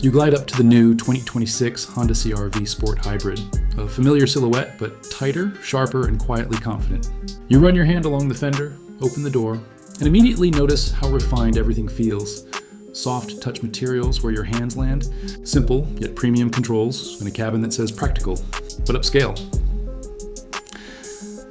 You glide up to the new 2026 Honda CR-V Sport Hybrid, a familiar silhouette, but tighter, sharper, and quietly confident. You run your hand along the fender, open the door, and immediately notice how refined everything feels. Soft touch materials where your hands land, simple yet premium controls, and a cabin that says practical, but upscale.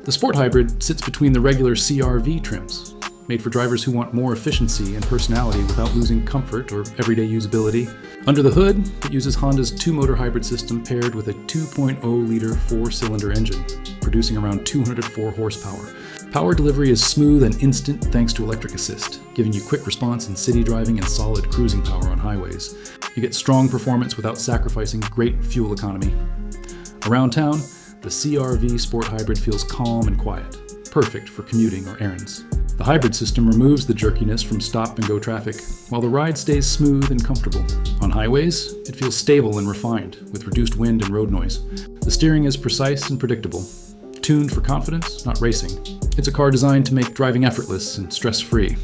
The Sport Hybrid sits between the regular CR-V trims, made for drivers who want more efficiency and personality without losing comfort or everyday usability. Under the hood, it uses Honda's two-motor hybrid system paired with a 2.0-liter four-cylinder engine, producing around 204 horsepower. Power delivery is smooth and instant thanks to electric assist, giving you quick response in city driving and solid cruising power on highways. You get strong performance without sacrificing great fuel economy. Around town, the CR-V Sport Hybrid feels calm and quiet, perfect for commuting or errands. The hybrid system removes the jerkiness from stop-and-go traffic, while the ride stays smooth and comfortable. On highways, it feels stable and refined, with reduced wind and road noise. The steering is precise and predictable, tuned for confidence, not racing. It's a car designed to make driving effortless and stress-free.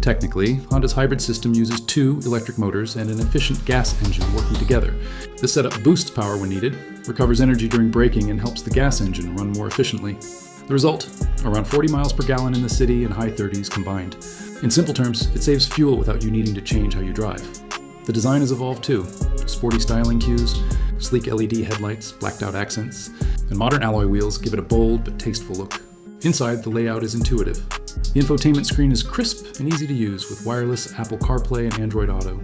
Technically, Honda's hybrid system uses two electric motors and an efficient gas engine working together. This setup boosts power when needed, recovers energy during braking, and helps the gas engine run more efficiently. The result? Around 40 miles per gallon in the city and high 30s combined. In simple terms, it saves fuel without you needing to change how you drive. The design has evolved too. Sporty styling cues, sleek LED headlights, blacked out accents, and modern alloy wheels give it a bold but tasteful look. Inside, the layout is intuitive. The infotainment screen is crisp and easy to use with wireless Apple CarPlay and Android Auto.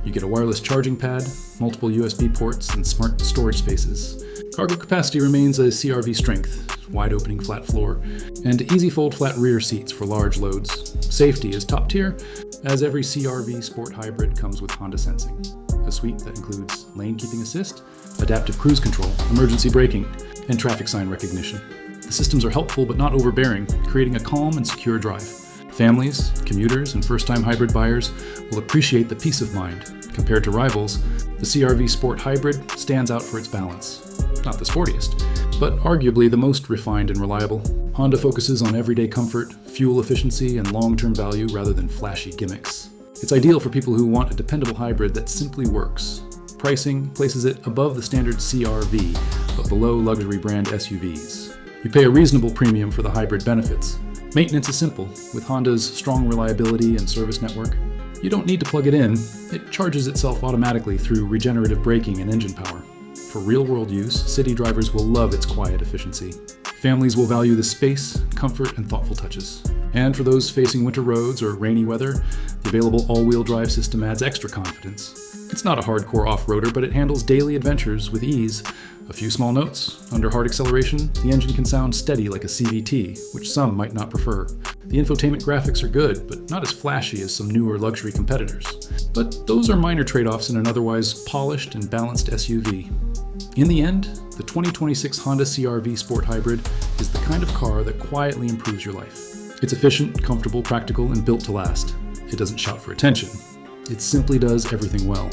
You get a wireless charging pad, multiple USB ports, and smart storage spaces. Cargo capacity remains a CR-V strength, wide opening flat floor, and easy fold flat rear seats for large loads. Safety is top tier, as every CR-V Sport Hybrid comes with Honda Sensing, a suite that includes lane keeping assist, adaptive cruise control, emergency braking, and traffic sign recognition. The systems are helpful but not overbearing, creating a calm and secure drive. Families, commuters, and first-time hybrid buyers will appreciate the peace of mind. Compared to rivals, the CR-V Sport Hybrid stands out for its balance. Not the sportiest, but arguably the most refined and reliable. Honda focuses on everyday comfort, fuel efficiency, and long-term value rather than flashy gimmicks. It's ideal for people who want a dependable hybrid that simply works. Pricing places it above the standard CR-V, but below luxury brand SUVs. You pay a reasonable premium for the hybrid benefits. Maintenance is simple, with Honda's strong reliability and service network. You don't need to plug it in. It charges itself automatically through regenerative braking and engine power. For real-world use, city drivers will love its quiet efficiency. Families will value the space, comfort, and thoughtful touches. And for those facing winter roads or rainy weather, the available all-wheel drive system adds extra confidence. It's not a hardcore off-roader, but it handles daily adventures with ease. A few small notes. Under hard acceleration, the engine can sound steady like a CVT, which some might not prefer. The infotainment graphics are good, but not as flashy as some newer luxury competitors. But those are minor trade-offs in an otherwise polished and balanced SUV. In the end, the 2026 Honda CR-V Sport Hybrid is the kind of car that quietly improves your life. It's efficient, comfortable, practical, and built to last. It doesn't shout for attention. It simply does everything well.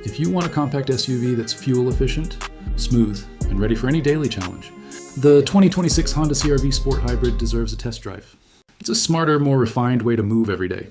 If you want a compact SUV that's fuel efficient, smooth, and ready for any daily challenge, the 2026 Honda CR-V Sport Hybrid deserves a test drive. It's a smarter, more refined way to move every day.